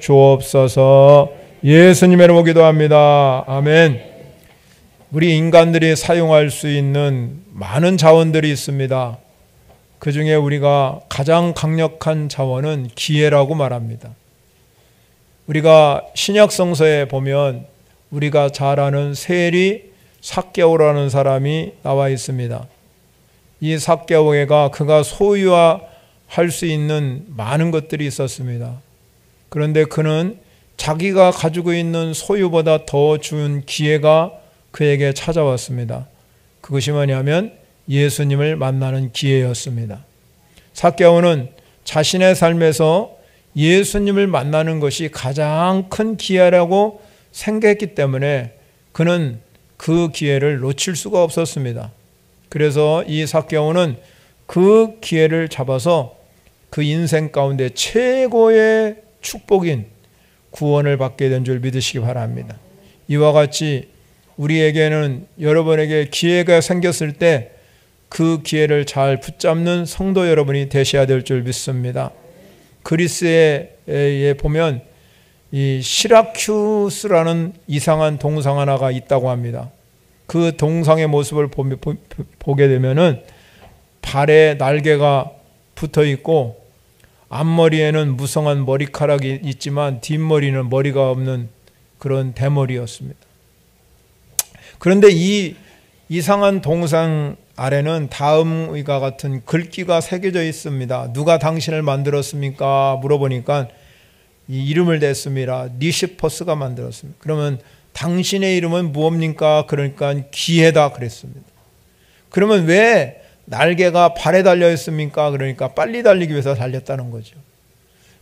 주옵소서. 예수님의 이름으로 기도합니다. 아멘. 우리 인간들이 사용할 수 있는 많은 자원들이 있습니다. 그 중에 우리가 가장 강력한 자원은 기회라고 말합니다. 우리가 신약성서에 보면 우리가 잘 아는 세리 삭개오라는 사람이 나와 있습니다. 이 삭개오가 그가 소유할 수 있는 많은 것들이 있었습니다. 그런데 그는 자기가 가지고 있는 소유보다 더 좋은 기회가 그에게 찾아왔습니다. 그것이 뭐냐면 예수님을 만나는 기회였습니다. 삭개오는 자신의 삶에서 예수님을 만나는 것이 가장 큰 기회라고 생각했기 때문에 그는 그 기회를 놓칠 수가 없었습니다. 그래서 이 삭개오는 그 기회를 잡아서 그 인생 가운데 최고의 축복인 구원을 받게 된 줄 믿으시기 바랍니다. 이와 같이 우리에게는 여러분에게 기회가 생겼을 때 그 기회를 잘 붙잡는 성도 여러분이 되셔야 될 줄 믿습니다. 그리스에 보면 이 시라큐스라는 이상한 동상 하나가 있다고 합니다. 그 동상의 모습을 보게 되면은 발에 날개가 붙어 있고 앞머리에는 무성한 머리카락이 있지만 뒷머리는 머리가 없는 그런 대머리였습니다. 그런데 이 이상한 동상 아래는 다음과 같은 글귀가 새겨져 있습니다. 누가 당신을 만들었습니까? 물어보니까 이 이름을 댔습니다. 니시퍼스가 만들었습니다. 그러면 당신의 이름은 무엇입니까? 그러니까 기회다 그랬습니다. 그러면 왜 날개가 발에 달려 있습니까? 그러니까 빨리 달리기 위해서 달렸다는 거죠.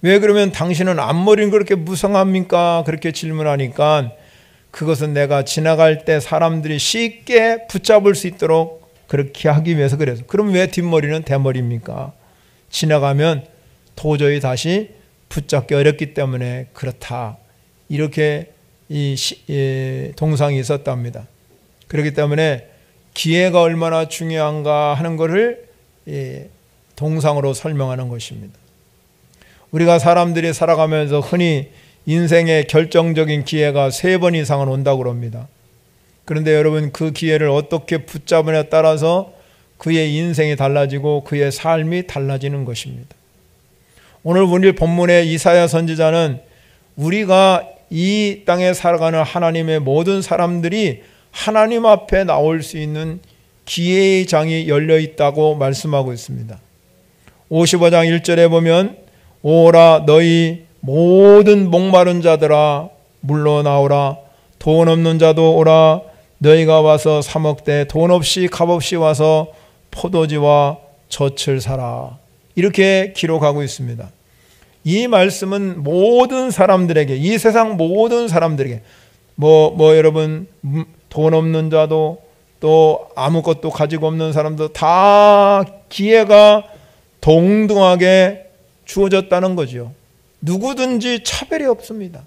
왜 그러면 당신은 앞머리는 그렇게 무성합니까? 그렇게 질문하니까 그것은 내가 지나갈 때 사람들이 쉽게 붙잡을 수 있도록 그렇게 하기 위해서 그래서. 그럼 왜 뒷머리는 대머리입니까? 지나가면 도저히 다시 붙잡기 어렵기 때문에 그렇다. 이렇게 이 동상이 있었답니다. 그렇기 때문에 기회가 얼마나 중요한가 하는 것을 동상으로 설명하는 것입니다. 우리가 사람들이 살아가면서 흔히 인생의 결정적인 기회가 3번 이상은 온다고 합니다. 그런데 여러분 그 기회를 어떻게 붙잡느냐에 따라서 그의 인생이 달라지고 그의 삶이 달라지는 것입니다. 오늘 우리 본문의 이사야 선지자는 우리가 이 땅에 살아가는 하나님의 모든 사람들이 하나님 앞에 나올 수 있는 기회의 장이 열려 있다고 말씀하고 있습니다. 55장 1절에 보면 오라 너희 모든 목마른 자들아 물러나오라 돈 없는 자도 오라 너희가 와서 사 먹되 돈 없이 값없이 와서 포도주와 젖을 사라. 이렇게 기록하고 있습니다. 이 말씀은 모든 사람들에게 이 세상 모든 사람들에게 여러분 돈 없는 자도 또 아무것도 가지고 없는 사람도 다 기회가 동등하게 주어졌다는 거죠. 누구든지 차별이 없습니다.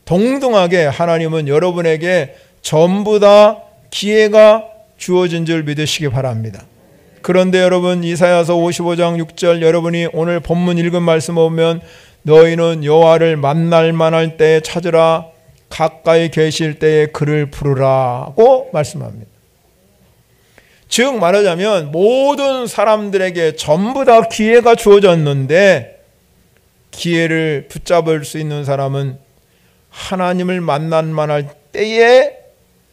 동등하게 하나님은 여러분에게 전부 다 기회가 주어진 줄 믿으시기 바랍니다. 그런데 여러분 이사야서 55장 6절 여러분이 오늘 본문 읽은 말씀 보면 너희는 여호와를 만날 만할 때에 찾으라 가까이 계실 때에 그를 부르라고 말씀합니다. 즉 말하자면 모든 사람들에게 전부 다 기회가 주어졌는데 기회를 붙잡을 수 있는 사람은 하나님을 만날 만할 때에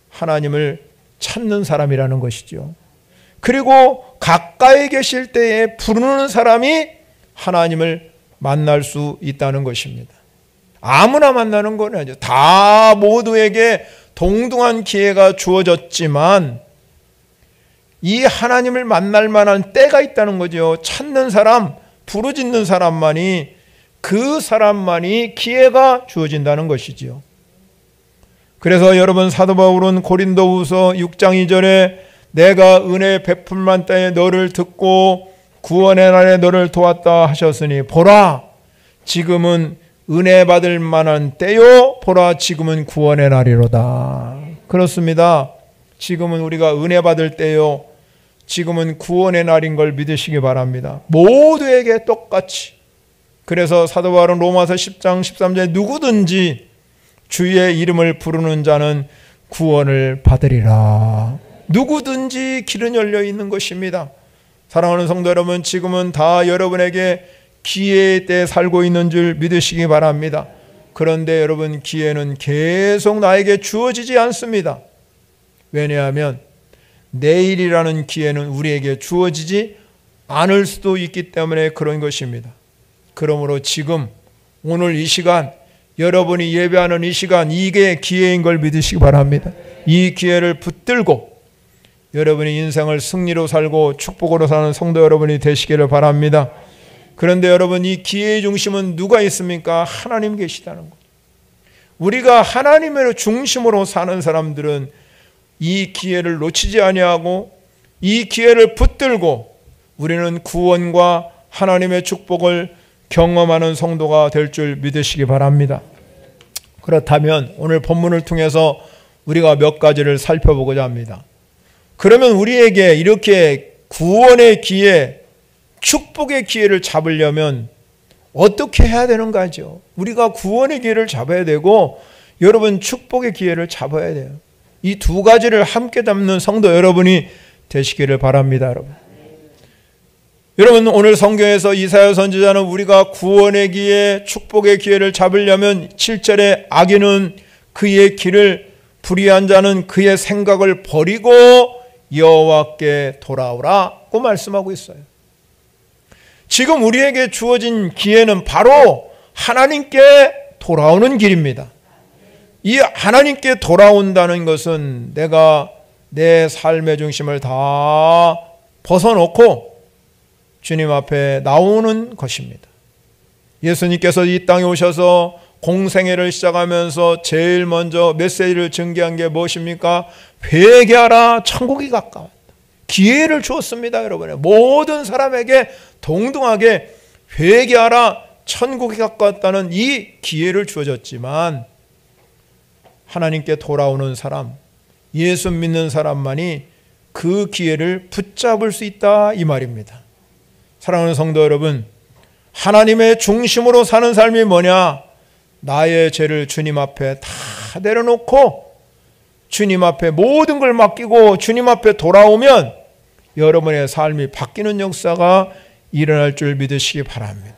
하나님을 찾는 사람이라는 것이죠. 그리고 가까이 계실 때에 부르는 사람이 하나님을 만날 수 있다는 것입니다. 아무나 만나는 건 아니죠. 다 모두에게 동등한 기회가 주어졌지만 이 하나님을 만날 만한 때가 있다는 거죠. 찾는 사람, 부르짖는 사람만이 그 사람만이 기회가 주어진다는 것이지요. 그래서 여러분 사도 바울은 고린도후서 6장 2절에 내가 은혜 베풀만 때에 너를 듣고 구원의 날에 너를 도왔다 하셨으니 보라 지금은 은혜 받을 만한 때요 보라 지금은 구원의 날이로다. 그렇습니다. 지금은 우리가 은혜 받을 때요 지금은 구원의 날인 걸 믿으시기 바랍니다. 모두에게 똑같이 그래서 사도 바울은 로마서 10장 13절에 누구든지 주의 이름을 부르는 자는 구원을 받으리라. 누구든지 길은 열려 있는 것입니다. 사랑하는 성도 여러분, 지금은 다 여러분에게 기회의 때에 살고 있는 줄 믿으시기 바랍니다. 그런데 여러분, 기회는 계속 나에게 주어지지 않습니다. 왜냐하면 내일이라는 기회는 우리에게 주어지지 않을 수도 있기 때문에 그런 것입니다. 그러므로 지금 오늘 이 시간, 여러분이 예배하는 이 시간, 이게 기회인 걸 믿으시기 바랍니다. 이 기회를 붙들고 여러분이 인생을 승리로 살고 축복으로 사는 성도 여러분이 되시기를 바랍니다. 그런데 여러분, 이 기회의 중심은 누가 있습니까? 하나님 계시다는 것. 우리가 하나님의 중심으로 사는 사람들은 이 기회를 놓치지 아니하고 이 기회를 붙들고 우리는 구원과 하나님의 축복을 경험하는 성도가 될 줄 믿으시기 바랍니다. 그렇다면 오늘 본문을 통해서 우리가 몇 가지를 살펴보고자 합니다. 그러면 우리에게 이렇게 구원의 기회, 축복의 기회를 잡으려면 어떻게 해야 되는가죠? 우리가 구원의 기회를 잡아야 되고 여러분 축복의 기회를 잡아야 돼요. 이 두 가지를 함께 잡는 성도 여러분이 되시기를 바랍니다. 여러분 오늘 성경에서 이사야 선지자는 우리가 구원의 기회, 축복의 기회를 잡으려면 7절에 악인은 그의 길을, 불의한 자는 그의 생각을 버리고 여호와께 돌아오라고 말씀하고 있어요. 지금 우리에게 주어진 기회는 바로 하나님께 돌아오는 길입니다. 이 하나님께 돌아온다는 것은 내가 내 삶의 중심을 다 벗어놓고 주님 앞에 나오는 것입니다. 예수님께서 이 땅에 오셔서 공생애를 시작하면서 제일 먼저 메시지를 전개한 게 무엇입니까? 회개하라, 천국이 가까웠다. 기회를 주었습니다. 여러분, 모든 사람에게 동등하게 회개하라, 천국이 가까웠다는 이 기회를 주어졌지만 하나님께 돌아오는 사람, 예수 믿는 사람만이 그 기회를 붙잡을 수 있다, 이 말입니다. 사랑하는 성도 여러분, 하나님의 중심으로 사는 삶이 뭐냐? 나의 죄를 주님 앞에 다 내려놓고 주님 앞에 모든 걸 맡기고 주님 앞에 돌아오면 여러분의 삶이 바뀌는 역사가 일어날 줄 믿으시기 바랍니다.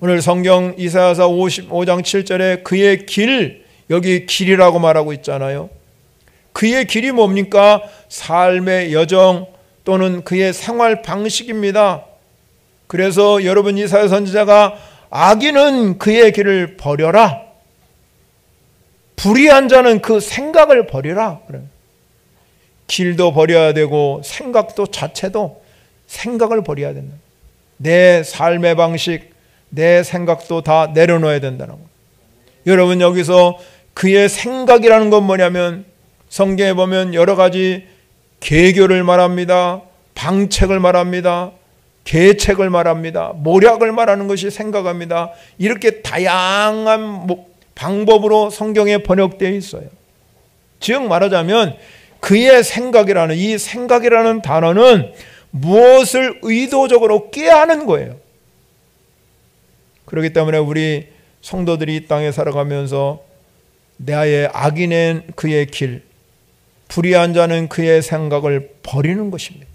오늘 성경 이사야서 55장 7절에 그의 길, 여기 길이라고 말하고 있잖아요. 그의 길이 뭡니까? 삶의 여정 또는 그의 생활 방식입니다. 그래서 여러분 이사야 선지자가 악인은 그의 길을 버려라, 불의한 자는 그 생각을 버리라. 길도 버려야 되고 생각도 자체도 생각을 버려야 된다. 내 삶의 방식, 내 생각도 다 내려놓아야 된다는 것. 여러분 여기서 그의 생각이라는 건 뭐냐면 성경에 보면 여러 가지 계교를 말합니다. 방책을 말합니다. 계책을 말합니다. 모략을 말하는 것이 생각합니다. 이렇게 다양한 방법으로 성경에 번역되어 있어요. 즉 말하자면 그의 생각이라는, 이 생각이라는 단어는 무엇을 의도적으로 꾀하는 거예요. 그렇기 때문에 우리 성도들이 이 땅에 살아가면서 나의 악인은 그의 길, 불의한 자는 그의 생각을 버리는 것입니다.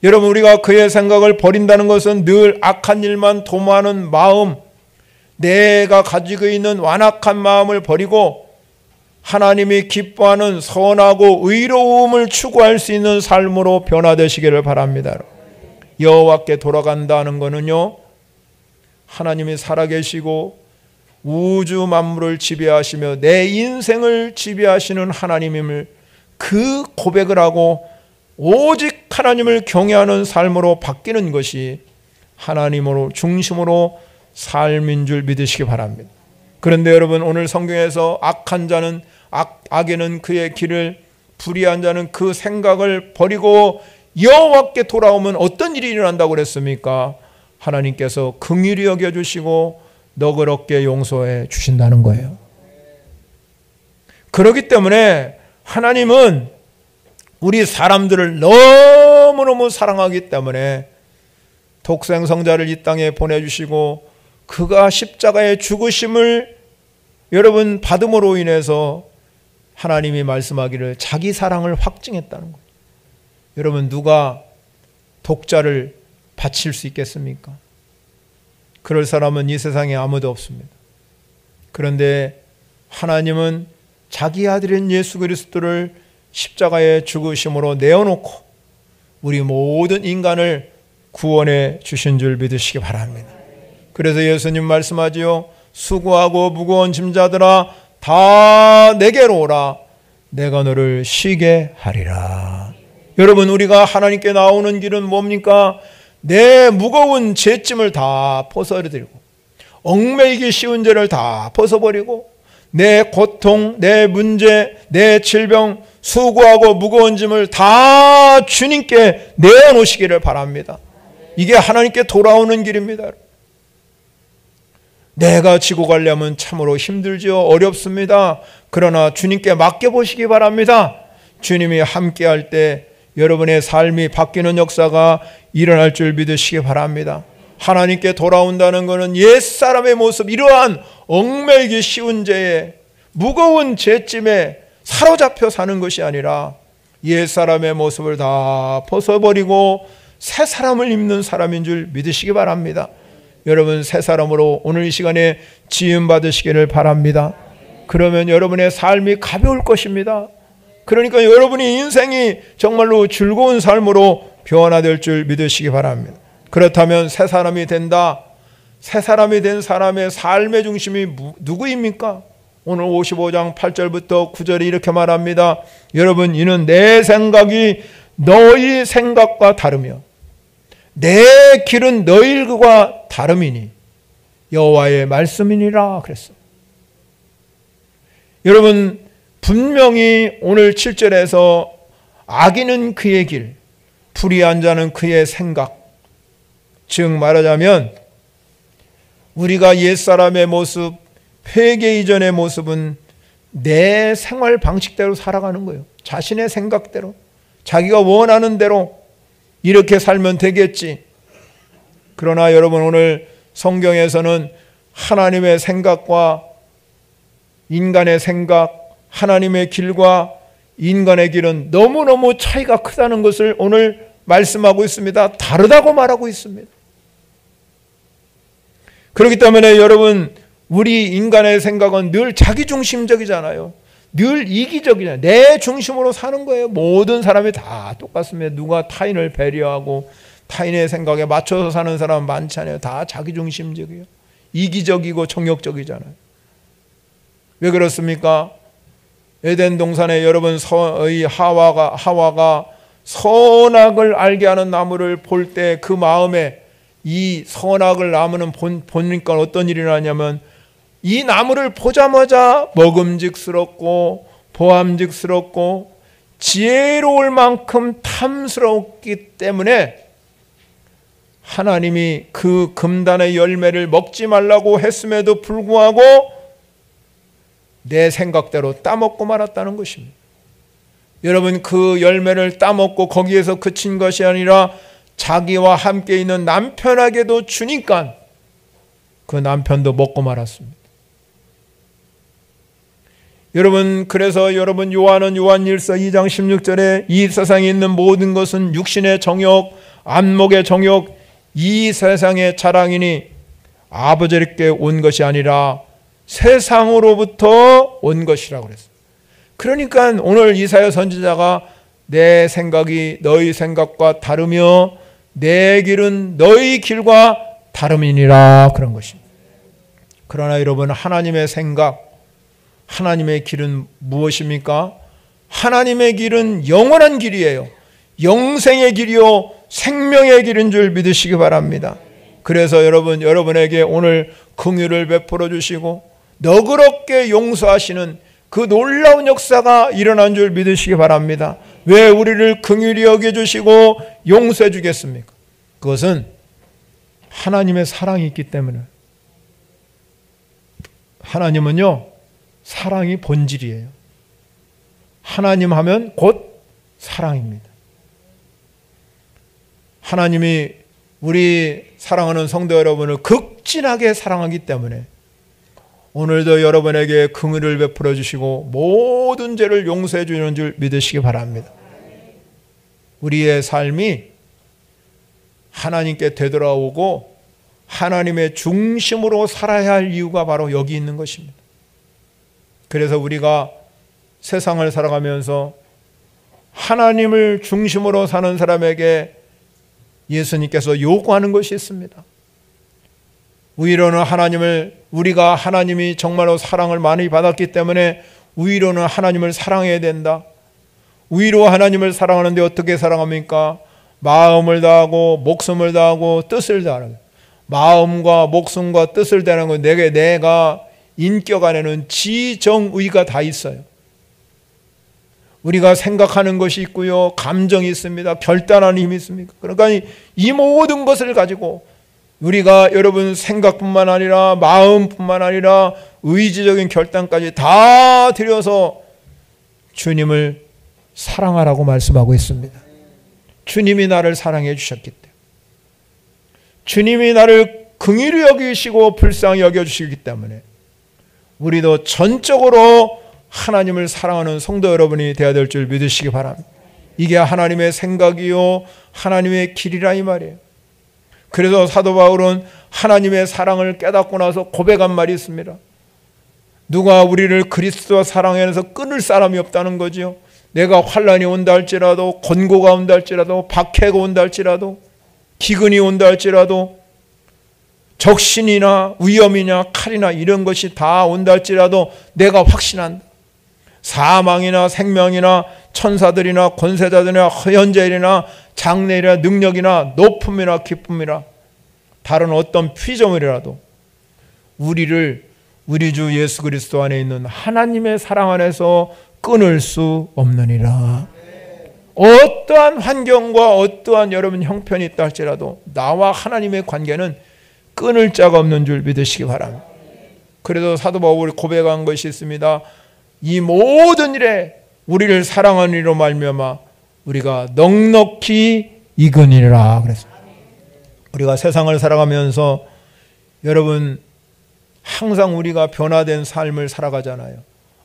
여러분 우리가 그의 생각을 버린다는 것은 늘 악한 일만 도모하는 마음, 내가 가지고 있는 완악한 마음을 버리고 하나님이 기뻐하는 선하고 의로움을 추구할 수 있는 삶으로 변화되시기를 바랍니다. 여호와께 돌아간다는 것은요, 하나님이 살아계시고 우주 만물을 지배하시며 내 인생을 지배하시는 하나님임을 그 고백을 하고 오직 하나님을 경외하는 삶으로 바뀌는 것이 하나님으로 중심으로 삶인 줄 믿으시기 바랍니다. 그런데 여러분 오늘 성경에서 악한 자는 악에는 그의 길을, 불의한 자는 그 생각을 버리고 여호와께 돌아오면 어떤 일이 일어난다고 그랬습니까? 하나님께서 긍휼히 여겨주시고 너그럽게 용서해 주신다는 거예요. 그렇기 때문에 하나님은 우리 사람들을 너무너무 사랑하기 때문에 독생성자를 이 땅에 보내주시고 그가 십자가의 죽으심을 여러분 받음으로 인해서 하나님이 말씀하기를 자기 사랑을 확증했다는 거예요. 여러분, 누가 독자를 바칠 수 있겠습니까? 그럴 사람은 이 세상에 아무도 없습니다. 그런데 하나님은 자기 아들인 예수 그리스도를 십자가의 죽으심으로 내어놓고 우리 모든 인간을 구원해 주신 줄 믿으시기 바랍니다. 그래서 예수님 말씀하지요. 수고하고 무거운 짐자들아 다 내게로 오라. 내가 너를 쉬게 하리라. 여러분, 우리가 하나님께 나오는 길은 뭡니까? 내 무거운 죄짐을 다 벗어버리고 얽매이기 쉬운 죄를 다 벗어버리고 내 고통, 내 문제, 내 질병, 수고하고 무거운 짐을 다 주님께 내어놓으시기를 바랍니다. 이게 하나님께 돌아오는 길입니다. 내가 지고 가려면 참으로 힘들지요. 어렵습니다. 그러나 주님께 맡겨보시기 바랍니다. 주님이 함께할 때 여러분의 삶이 바뀌는 역사가 일어날 줄 믿으시기 바랍니다. 하나님께 돌아온다는 것은 옛사람의 모습, 이러한 얽매이기 쉬운 죄에 무거운 죄짐에 사로잡혀 사는 것이 아니라 옛사람의 모습을 다 벗어버리고 새 사람을 입는 사람인 줄 믿으시기 바랍니다. 여러분, 새 사람으로 오늘 이 시간에 지음 받으시기를 바랍니다. 그러면 여러분의 삶이 가벼울 것입니다. 그러니까 여러분의 인생이 정말로 즐거운 삶으로 변화될 줄 믿으시기 바랍니다. 그렇다면 새 사람이 된다. 새 사람이 된 사람의 삶의 중심이 누구입니까? 오늘 55장 8절부터 9절이 이렇게 말합니다. 여러분, 이는 내 생각이 너희 생각과 다르며 내 길은 너희 길과 다름이니 여호와의 말씀이니라 그랬어요. 여러분, 분명히 오늘 7절에서 악인은 그의 길, 불의한 자는 그의 생각, 즉 말하자면 우리가 옛사람의 모습, 회개 이전의 모습은 내 생활 방식대로 살아가는 거예요. 자신의 생각대로, 자기가 원하는 대로 이렇게 살면 되겠지. 그러나 여러분, 오늘 성경에서는 하나님의 생각과 인간의 생각, 하나님의 길과 인간의 길은 너무너무 차이가 크다는 것을 오늘 말씀하고 있습니다. 다르다고 말하고 있습니다. 그렇기 때문에 여러분, 우리 인간의 생각은 늘 자기중심적이잖아요. 늘 이기적이잖아요. 내 중심으로 사는 거예요. 모든 사람이 다 똑같습니다. 누가 타인을 배려하고 타인의 생각에 맞춰서 사는 사람은 많지 않아요. 다 자기중심적이에요. 이기적이고 정욕적이잖아요. 왜 그렇습니까? 에덴 동산에 여러분, 하와가 선악을 알게 하는 나무를 볼 때 그 마음에 이 선악을 나무는 보니까 어떤 일이 나냐면 이 나무를 보자마자 먹음직스럽고 보암직스럽고 지혜로울 만큼 탐스럽기 때문에 하나님이 그 금단의 열매를 먹지 말라고 했음에도 불구하고 내 생각대로 따먹고 말았다는 것입니다. 여러분, 그 열매를 따먹고 거기에서 그친 것이 아니라 자기와 함께 있는 남편에게도 주니까 그 남편도 먹고 말았습니다. 여러분, 그래서 여러분, 요한은 요한일서 2장 16절에 이 세상에 있는 모든 것은 육신의 정욕, 안목의 정욕, 이 세상의 자랑이니 아버지께 온 것이 아니라 세상으로부터 온 것이라고 그랬어요. 그러니까 오늘 이사야 선지자가 내 생각이 너희 생각과 다르며 내 길은 너희 길과 다름이니라 그런 것입니다. 그러나 여러분, 하나님의 생각, 하나님의 길은 무엇입니까? 하나님의 길은 영원한 길이에요. 영생의 길이요 생명의 길인 줄 믿으시기 바랍니다. 그래서 여러분에게 오늘 긍휼을 베풀어 주시고 너그럽게 용서하시는 그 놀라운 역사가 일어난 줄 믿으시기 바랍니다. 왜 우리를 긍휼히 여겨주시고 용서해 주겠습니까? 그것은 하나님의 사랑이 있기 때문에. 하나님은요, 사랑이 본질이에요. 하나님 하면 곧 사랑입니다. 하나님이 우리 사랑하는 성도 여러분을 극진하게 사랑하기 때문에 오늘도 여러분에게 긍휼을 베풀어 주시고 모든 죄를 용서해 주는 줄 믿으시기 바랍니다. 우리의 삶이 하나님께 되돌아오고 하나님의 중심으로 살아야 할 이유가 바로 여기 있는 것입니다. 그래서 우리가 세상을 살아가면서 하나님을 중심으로 사는 사람에게 예수님께서 요구하는 것이 있습니다. 위로는 우리가 하나님이 정말로 사랑을 많이 받았기 때문에 위로는 하나님을 사랑해야 된다. 위로 하나님을 사랑하는데 어떻게 사랑합니까? 마음을 다하고 목숨을 다하고 뜻을 다하는, 마음과 목숨과 뜻을 다하는 건 내가 인격 안에는 지정의가 다 있어요. 우리가 생각하는 것이 있고요, 감정이 있습니다, 결단하는 힘이 있습니다. 그러니까 이 모든 것을 가지고 우리가 여러분 생각뿐만 아니라 마음뿐만 아니라 의지적인 결단까지 다 들여서 주님을 사랑하라고 말씀하고 있습니다. 주님이 나를 사랑해 주셨기 때문에, 주님이 나를 긍휼히 여기시고 불쌍히 여겨주시기 때문에 우리도 전적으로 하나님을 사랑하는 성도 여러분이 되어야 될 줄 믿으시기 바랍니다. 이게 하나님의 생각이요 하나님의 길이라 이 말이에요. 그래서 사도 바울은 하나님의 사랑을 깨닫고 나서 고백한 말이 있습니다. 누가 우리를 그리스도와 사랑해서 끊을 사람이 없다는 거죠. 내가 환난이 온다 할지라도, 권고가 온다 할지라도, 박해가 온다 할지라도, 기근이 온다 할지라도, 적신이나 위험이나 칼이나 이런 것이 다 온다 할지라도 내가 확신한다. 사망이나 생명이나 천사들이나 권세자들이나 현재일이나 장래일이나 능력이나 높음이나 기쁨이나 다른 어떤 피조물이라도 우리를 우리 주 예수 그리스도 안에 있는 하나님의 사랑 안에서 끊을 수 없느니라. 어떠한 환경과 어떠한 여러분 형편이 있다 할지라도 나와 하나님의 관계는 끊을 자가 없는 줄 믿으시기 바랍니다. 그래서 사도 바울이 고백한 것이 있습니다. 이 모든 일에 우리를 사랑하는 이로 말미암아 우리가 넉넉히 이거니라 그랬습니다. 우리가 세상을 살아가면서 여러분 항상 우리가 변화된 삶을 살아가잖아요.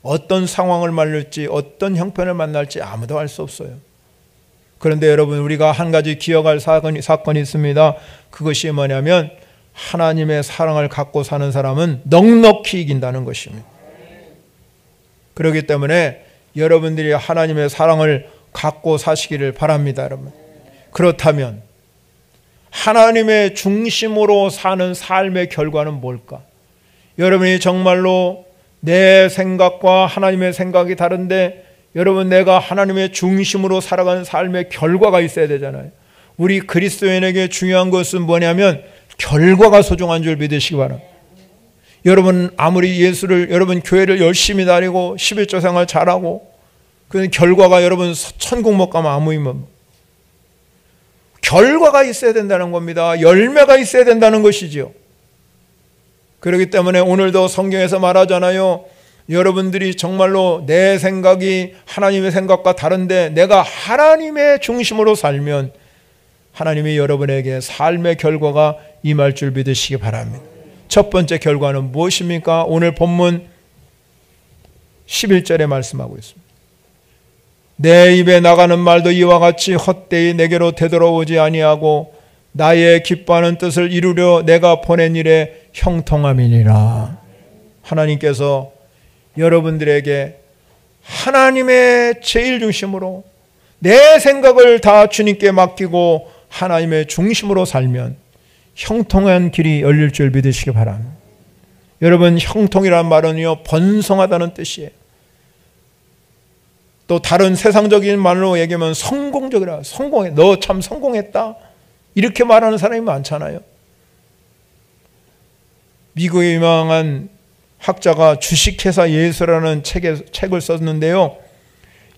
어떤 상황을 만날지 어떤 형편을 만날지 아무도 알 수 없어요. 그런데 여러분 우리가 한 가지 기억할 사건이 있습니다. 그것이 뭐냐면 하나님의 사랑을 갖고 사는 사람은 넉넉히 이긴다는 것입니다. 그렇기 때문에 여러분들이 하나님의 사랑을 갖고 사시기를 바랍니다. 여러분, 그렇다면 하나님의 중심으로 사는 삶의 결과는 뭘까? 여러분이 정말로 내 생각과 하나님의 생각이 다른데 여러분 내가 하나님의 중심으로 살아가는 삶의 결과가 있어야 되잖아요. 우리 그리스도인에게 중요한 것은 뭐냐면 결과가 소중한 줄 믿으시기 바랍니다. 여러분 아무리 여러분 교회를 열심히 다니고 11조 생활 잘하고 그 결과가 여러분 천국 못 가면 아무 의미 없습니다. 결과가 있어야 된다는 겁니다. 열매가 있어야 된다는 것이지요. 그렇기 때문에 오늘도 성경에서 말하잖아요. 여러분들이 정말로 내 생각이 하나님의 생각과 다른데 내가 하나님의 중심으로 살면 하나님이 여러분에게 삶의 결과가 임할 줄 믿으시기 바랍니다. 첫 번째 결과는 무엇입니까? 오늘 본문 11절에 말씀하고 있습니다. 내 입에 나가는 말도 이와 같이 헛되이 내게로 되돌아오지 아니하고 나의 기뻐하는 뜻을 이루려 내가 보낸 일에 형통함이니라. 하나님께서 여러분들에게 하나님의 제일 중심으로 내 생각을 다 주님께 맡기고 하나님의 중심으로 살면 형통한 길이 열릴 줄 믿으시기 바랍니다. 여러분 형통이란 말은요 번성하다는 뜻이에요. 또 다른 세상적인 말로 얘기하면 성공적이라, 성공해, 너 참 성공했다 이렇게 말하는 사람이 많잖아요. 미국의 유명한 학자가 주식회사 예수라는 책을 썼는데요.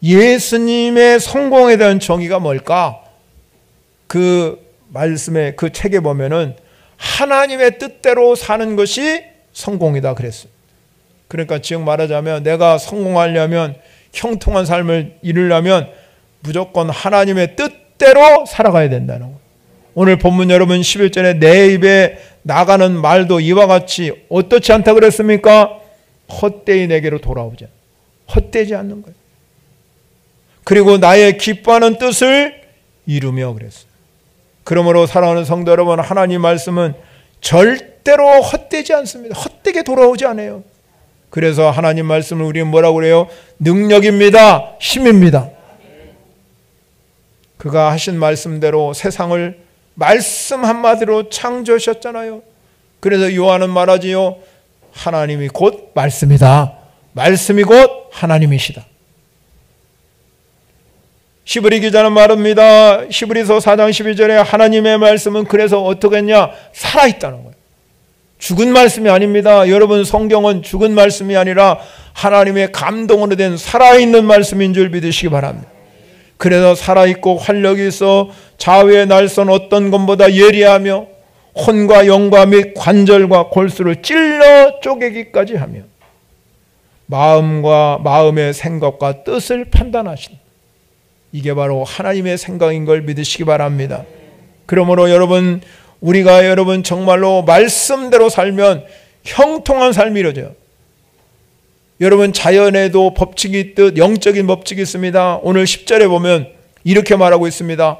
예수님의 성공에 대한 정의가 뭘까? 그 말씀에 그 책에 보면은 하나님의 뜻대로 사는 것이 성공이다 그랬어요. 그러니까 지금 말하자면 내가 성공하려면 형통한 삶을 이루려면 무조건 하나님의 뜻대로 살아가야 된다는 거예요. 오늘 본문 여러분 11절에 내 입에 나가는 말도 이와 같이 어떻지 않다 그랬습니까? 헛되이 내게로 돌아오지 않아. 헛되지 않는 거예요. 그리고 나의 기뻐하는 뜻을 이루며 그랬어요. 그러므로 사랑하는 성도 여러분, 하나님 말씀은 절대로 헛되지 않습니다. 헛되게 돌아오지 않아요. 그래서 하나님 말씀을 우리는 뭐라고 그래요? 능력입니다. 힘입니다. 그가 하신 말씀대로 세상을 말씀 한마디로 창조하셨잖아요. 그래서 요한은 말하지요. 하나님이 곧 말씀이다. 말씀이 곧 하나님이시다. 히브리 기자는 말합니다. 히브리서 4장 12절에 하나님의 말씀은 그래서 어떻게 했냐? 살아있다는 거예요. 죽은 말씀이 아닙니다. 여러분, 성경은 죽은 말씀이 아니라 하나님의 감동으로 된 살아있는 말씀인 줄 믿으시기 바랍니다. 그래서 살아있고 활력이 있어 좌우의 날선 어떤 것보다 예리하며 혼과 영과 및 관절과 골수를 찔러 쪼개기까지 하며 마음의 생각과 뜻을 판단하신다. 이게 바로 하나님의 생각인 걸 믿으시기 바랍니다. 그러므로 여러분, 우리가 여러분 정말로 말씀대로 살면 형통한 삶이 이루어져요. 여러분, 자연에도 법칙이 있듯 영적인 법칙이 있습니다. 오늘 10절에 보면 이렇게 말하고 있습니다.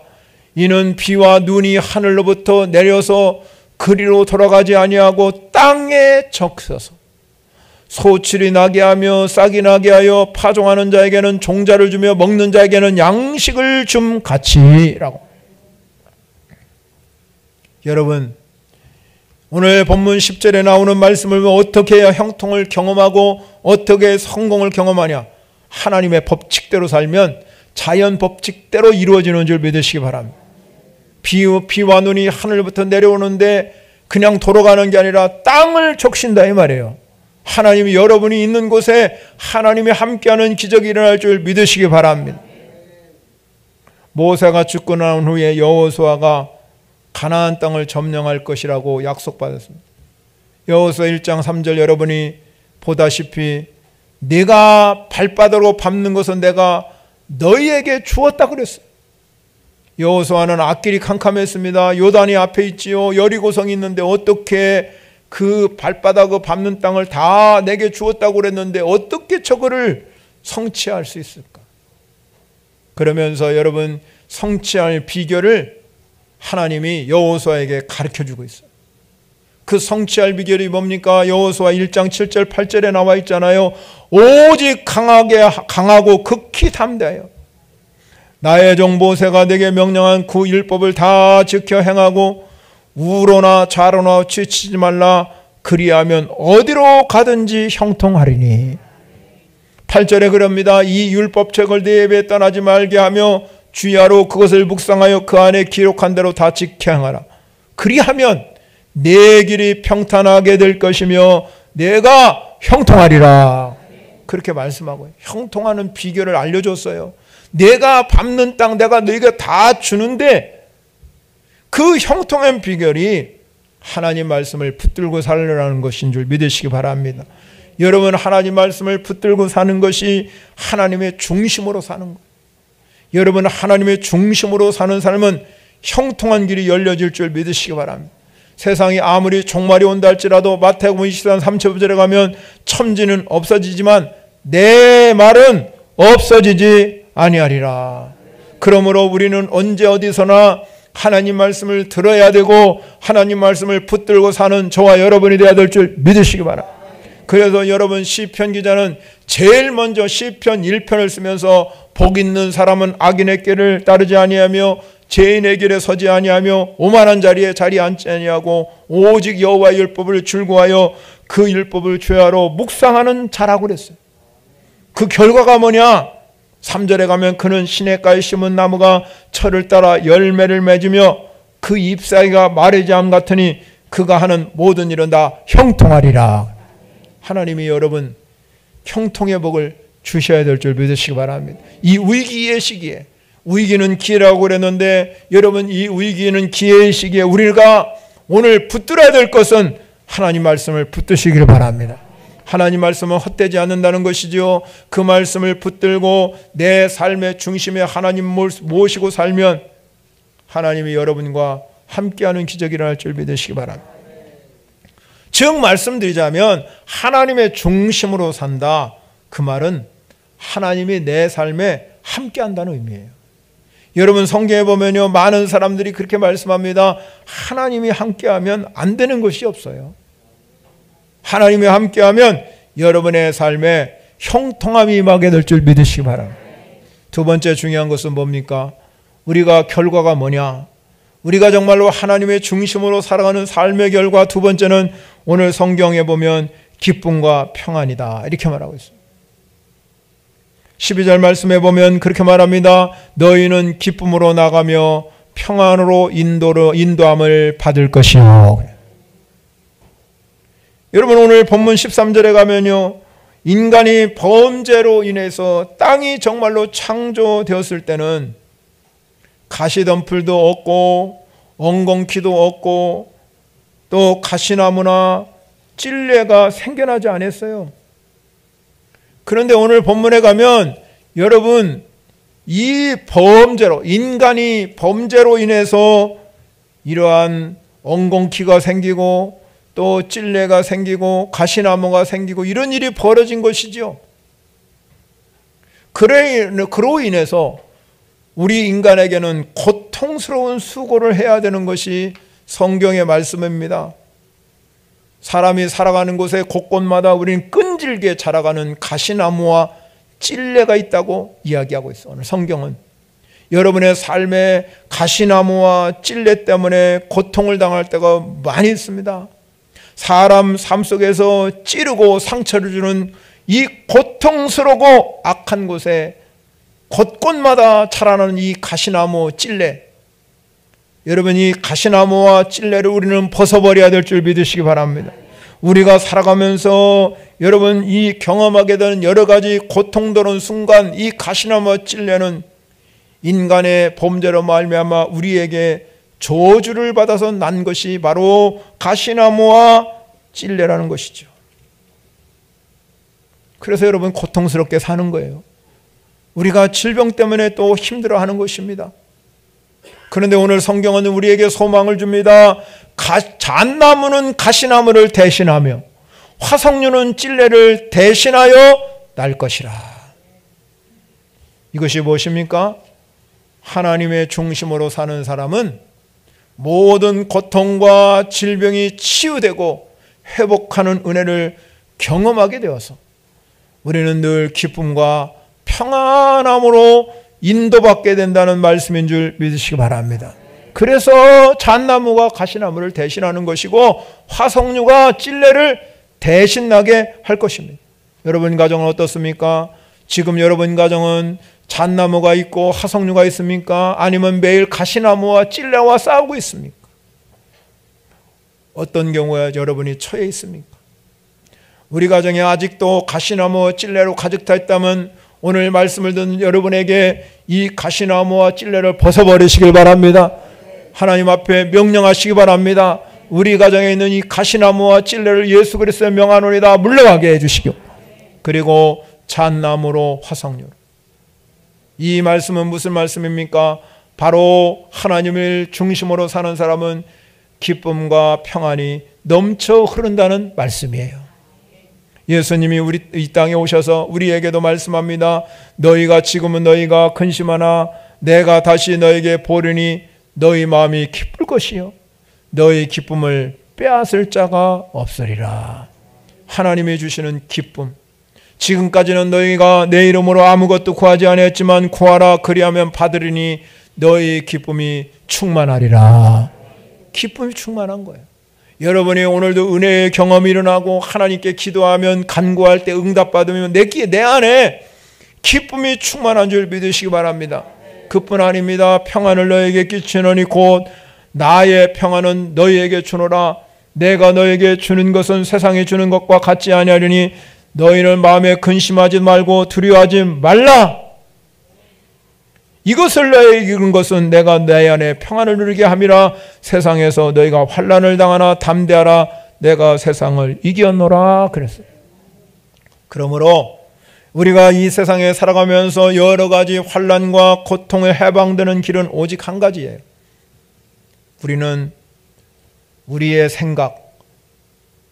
이는 비와 눈이 하늘로부터 내려서 그리로 돌아가지 아니하고 땅에 적셔서 소출이 나게 하며 싹이 나게 하여 파종하는 자에게는 종자를 주며 먹는 자에게는 양식을 줌 같이라고. 여러분, 오늘 본문 10절에 나오는 말씀을 어떻게 해야 형통을 경험하고 어떻게 성공을 경험하냐? 하나님의 법칙대로 살면 자연 법칙대로 이루어지는 줄 믿으시기 바랍니다. 비와 눈이 하늘부터 내려오는데 그냥 돌아가는 게 아니라 땅을 적신다 이 말이에요. 하나님이 여러분이 있는 곳에 하나님이 함께하는 기적이 일어날 줄 믿으시기 바랍니다. 모세가 죽고 난 후에 여호수아가 가나안 땅을 점령할 것이라고 약속받았습니다. 여호수아 1장 3절 여러분이 보다시피 네가 발바닥으로 밟는 것은 내가 너희에게 주었다 그랬어요. 여호수아는 앞길이 캄캄했습니다. 요단이 앞에 있지요. 여리고성이 있는데 어떻게 그 발바닥을 밟는 땅을 다 내게 주었다고 그랬는데 어떻게 저거를 성취할 수 있을까? 그러면서 여러분, 성취할 비결을 하나님이 여호수아에게 가르쳐주고 있어요. 그 성취할 비결이 뭡니까? 여호수아 1장 7절 8절에 나와 있잖아요. 오직 강하고 극히 담대하여 나의 종 모세가 내게 명령한 그 율법을 다 지켜 행하고 우로나 좌로나 치치지 말라. 그리하면 어디로 가든지 형통하리니. 8절에 그럽니다. 이 율법책을 네 입에 떠나지 말게 하며 주야로 그것을 묵상하여 그 안에 기록한 대로 다 지켜 행하라. 그리하면 내 길이 평탄하게 될 것이며 내가 형통하리라. 그렇게 말씀하고요. 형통하는 비결을 알려줬어요. 내가 밟는 땅 내가 너희가 다 주는데 그 형통한 비결이 하나님 말씀을 붙들고 살려라는 것인 줄 믿으시기 바랍니다. 여러분, 하나님 말씀을 붙들고 사는 것이 하나님의 중심으로 사는 거예요. 여러분, 하나님의 중심으로 사는 삶은 형통한 길이 열려질 줄 믿으시기 바랍니다. 세상이 아무리 종말이 온다 할지라도 마태복음 24장 3절에 가면 천지는 없어지지만 내 말은 없어지지 아니하리라. 그러므로 우리는 언제 어디서나 하나님 말씀을 들어야 되고 하나님 말씀을 붙들고 사는 저와 여러분이 되어야 될 줄 믿으시기 바랍니다. 그래서 여러분, 시편 기자는 제일 먼저 시편 1편을 쓰면서 복 있는 사람은 악인의 길을 따르지 아니하며 죄인의 길에 서지 아니하며 오만한 자리에 자리 앉지 아니하고 오직 여호와의 율법을 즐거워하여 그 율법을 죄하러 묵상하는 자라고 그랬어요. 그 결과가 뭐냐? 3절에 가면 그는 시냇가에 심은 나무가 철을 따라 열매를 맺으며 그 잎사귀가 마르지 않음 같으니 그가 하는 모든 일은 다 형통하리라. 하나님이 여러분 형통의 복을 주셔야 될 줄 믿으시기 바랍니다. 이 위기의 시기에, 위기는 기회라고 그랬는데 여러분, 이 위기는 기회의 시기에 우리가 오늘 붙들어야 될 것은 하나님 말씀을 붙드시기를 바랍니다. 하나님 말씀은 헛되지 않는다는 것이죠. 그 말씀을 붙들고 내 삶의 중심에 하나님 모시고 살면 하나님이 여러분과 함께하는 기적이 일어날 줄 믿으시기 바랍니다. 즉 말씀드리자면 하나님의 중심으로 산다. 그 말은 하나님이 내 삶에 함께한다는 의미예요. 여러분 성경에 보면요, 많은 사람들이 그렇게 말씀합니다. 하나님이 함께하면 안 되는 것이 없어요. 하나님이 함께하면 여러분의 삶에 형통함이 임하게 될 줄 믿으시기 바랍니다. 두 번째 중요한 것은 뭡니까? 우리가 결과가 뭐냐? 우리가 정말로 하나님의 중심으로 살아가는 삶의 결과, 두 번째는 오늘 성경에 보면 기쁨과 평안이다, 이렇게 말하고 있습니다. 12절 말씀에 보면 그렇게 말합니다. 너희는 기쁨으로 나가며 평안으로 인도함을 받을 것이요. 여러분 오늘 본문 13절에 가면요, 인간이 범죄로 인해서 땅이 정말로 창조되었을 때는 가시덤불도 없고 엉겅퀴도 없고 또 가시나무나 찔레가 생겨나지 않았어요. 그런데 오늘 본문에 가면 여러분 이 범죄로, 인간이 범죄로 인해서 이러한 엉겅퀴가 생기고 또 찔레가 생기고 가시나무가 생기고 이런 일이 벌어진 것이죠. 그로 인해서 우리 인간에게는 고통스러운 수고를 해야 되는 것이 성경의 말씀입니다. 사람이 살아가는 곳에 곳곳마다 우리는 끈질게 자라가는 가시나무와 찔레가 있다고 이야기하고 있어요. 오늘 성경은 여러분의 삶에 가시나무와 찔레 때문에 고통을 당할 때가 많이 있습니다. 사람 삶 속에서 찌르고 상처를 주는 이 고통스럽고 악한 곳에 곳곳마다 자라나는 이 가시나무 찔레, 여러분 이 가시나무와 찔레를 우리는 벗어버려야 될 줄 믿으시기 바랍니다. 우리가 살아가면서 여러분 이 경험하게 되는 여러 가지 고통스러운 순간, 이 가시나무와 찔레는 인간의 범죄로 말미암아 우리에게 저주를 받아서 난 것이 바로 가시나무와 찔레라는 것이죠. 그래서 여러분 고통스럽게 사는 거예요. 우리가 질병 때문에 또 힘들어하는 것입니다. 그런데 오늘 성경은 우리에게 소망을 줍니다. 잣나무는 가시나무를 대신하며 화석류는 찔레를 대신하여 날 것이라. 이것이 무엇입니까? 하나님의 중심으로 사는 사람은 모든 고통과 질병이 치유되고 회복하는 은혜를 경험하게 되어서 우리는 늘 기쁨과 평안함으로 인도받게 된다는 말씀인 줄 믿으시기 바랍니다. 그래서 잣나무가 가시나무를 대신하는 것이고 화석류가 찔레를 대신하게 할 것입니다. 여러분 가정은 어떻습니까? 지금 여러분 가정은 잣나무가 있고 화석류가 있습니까? 아니면 매일 가시나무와 찔레와 싸우고 있습니까? 어떤 경우에 여러분이 처해 있습니까? 우리 가정에 아직도 가시나무와 찔레로 가득 차 있다면 오늘 말씀을 듣는 여러분에게 이 가시나무와 찔레를 벗어버리시길 바랍니다. 하나님 앞에 명령하시기 바랍니다. 우리 가정에 있는 이 가시나무와 찔레를 예수 그리스도의 명하노니다 물러가게 해주시고, 그리고 잣나무로 화석류로. 이 말씀은 무슨 말씀입니까? 바로 하나님을 중심으로 사는 사람은 기쁨과 평안이 넘쳐 흐른다는 말씀이에요. 예수님이 우리 이 땅에 오셔서 우리에게도 말씀합니다. 너희가 지금은 너희가 근심하나 내가 다시 너에게 보리니 너희 마음이 기쁠 것이요 너희 기쁨을 빼앗을 자가 없으리라. 하나님이 주시는 기쁨. 지금까지는 너희가 내 이름으로 아무것도 구하지 아니했지만 구하라 그리하면 받으리니 너희 기쁨이 충만하리라. 기쁨이 충만한 거예요. 여러분이 오늘도 은혜의 경험이 일어나고 하나님께 기도하면 간구할 때 응답받으면 내 안에 기쁨이 충만한 줄 믿으시기 바랍니다. 그뿐 아닙니다. 평안을 너에게 끼치노니 곧 나의 평안은 너희에게 주노라. 내가 너에게 주는 것은 세상이 주는 것과 같지 아니하리니 너희는 마음에 근심하지 말고 두려워하지 말라. 이것을 너에게 이룬 것은 내가 내 안에 평안을 누리게 함이라. 세상에서 너희가 환난을 당하나 담대하라. 내가 세상을 이겼노라 그랬어요. 그러므로 우리가 이 세상에 살아가면서 여러 가지 환난과 고통에 해방되는 길은 오직 한 가지예요. 우리는 우리의 생각,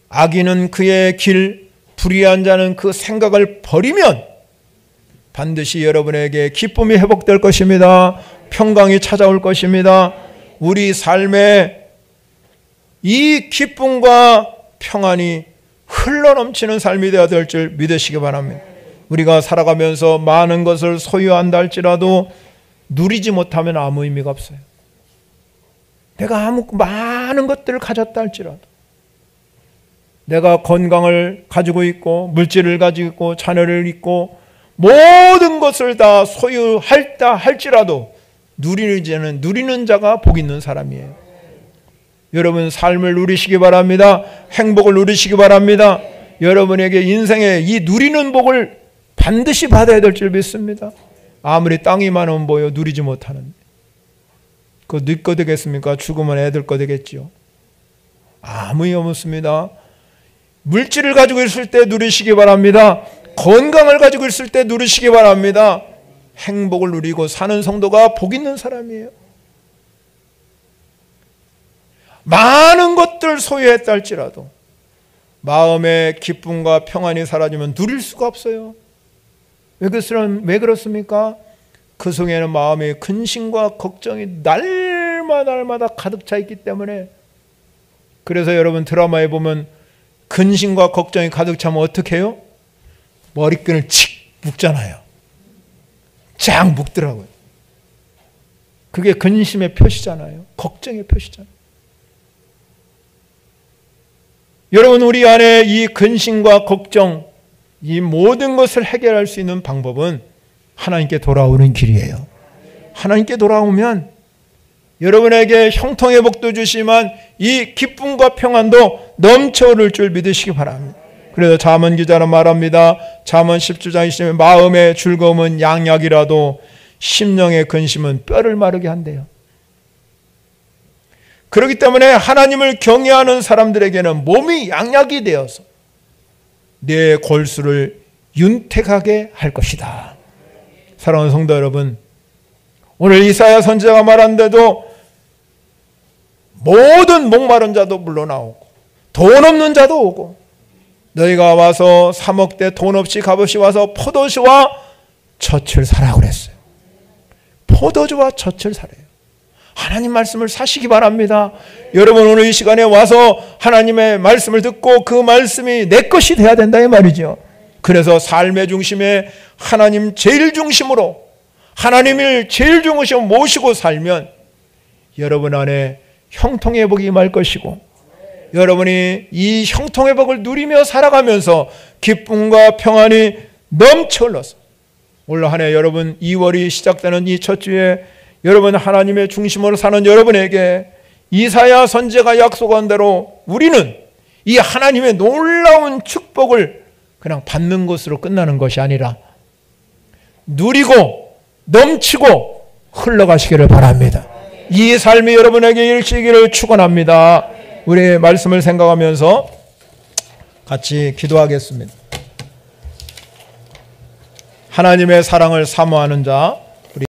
악인은 그의 길, 불의한 자는 그 생각을 버리면 반드시 여러분에게 기쁨이 회복될 것입니다. 평강이 찾아올 것입니다. 우리 삶에 이 기쁨과 평안이 흘러넘치는 삶이 되어야 될 줄 믿으시기 바랍니다. 우리가 살아가면서 많은 것을 소유한다 할지라도 누리지 못하면 아무 의미가 없어요. 내가 많은 것들을 가졌다 할지라도, 내가 건강을 가지고 있고 물질을 가지고 있고 자녀를 있고 모든 것을 다 소유했다 할지라도 누리는 자가 복 있는 사람이에요. 여러분 삶을 누리시기 바랍니다. 행복을 누리시기 바랍니다. 여러분에게 인생의 이 누리는 복을 반드시 받아야 될 줄 믿습니다. 아무리 땅이 많으면 뭐요? 누리지 못하는데. 그거 네 거 되겠습니까? 죽으면 애들 거 되겠지요. 아무 의미 없습니다. 물질을 가지고 있을 때 누리시기 바랍니다. 건강을 가지고 있을 때 누리시기 바랍니다. 행복을 누리고 사는 성도가 복 있는 사람이에요. 많은 것들 소유했다 할지라도 마음의 기쁨과 평안이 사라지면 누릴 수가 없어요. 왜 그렇습니까? 그 속에는 마음의 근심과 걱정이 날마다 가득 차 있기 때문에. 그래서 여러분 드라마에 보면 근심과 걱정이 가득 차면 어떻게 해요? 머리끈을 칙 묶잖아요. 쫙 묶더라고요. 그게 근심의 표시잖아요. 걱정의 표시잖아요. 여러분 우리 안에 이 근심과 걱정, 이 모든 것을 해결할 수 있는 방법은 하나님께 돌아오는 길이에요. 하나님께 돌아오면 여러분에게 형통의 복도 주시지만 이 기쁨과 평안도 넘쳐오를 줄 믿으시기 바랍니다. 그래서 잠언 기자는 말합니다. 잠언 10장 20절에 마음의 즐거움은 양약이라도 심령의 근심은 뼈를 마르게 한대요. 그렇기 때문에 하나님을 경외하는 사람들에게는 몸이 양약이 되어서 내 골수를 윤택하게 할 것이다. 사랑하는 성도 여러분, 오늘 이사야 선지자가 말한데도 모든 목마른 자도 물러나오고 돈 없는 자도 오고, 너희가 와서 사 먹되 돈 없이 값없이 와서 포도주와 젖을 사라고 그랬어요. 포도주와 젖을 사래요. 하나님 말씀을 사시기 바랍니다. 여러분 오늘 이 시간에 와서 하나님의 말씀을 듣고 그 말씀이 내 것이 돼야 된다 이 말이죠. 그래서 삶의 중심에 하나님 제일 중심으로, 하나님을 제일 중심으로 모시고 살면 여러분 안에 형통의 복이 임할 것이고, 여러분이 이 형통의 복을 누리며 살아가면서 기쁨과 평안이 넘쳐 흘러서 올 한 해 여러분 2월이 시작되는 이 첫 주에 여러분 하나님의 중심으로 사는 여러분에게 이사야 선지자가 약속한 대로 우리는 이 하나님의 놀라운 축복을 그냥 받는 것으로 끝나는 것이 아니라 누리고 넘치고 흘러가시기를 바랍니다. 이 삶이 여러분에게 일치기를 축원합니다. 우리의 말씀을 생각하면서 같이 기도하겠습니다. 하나님의 사랑을 사모하는 자,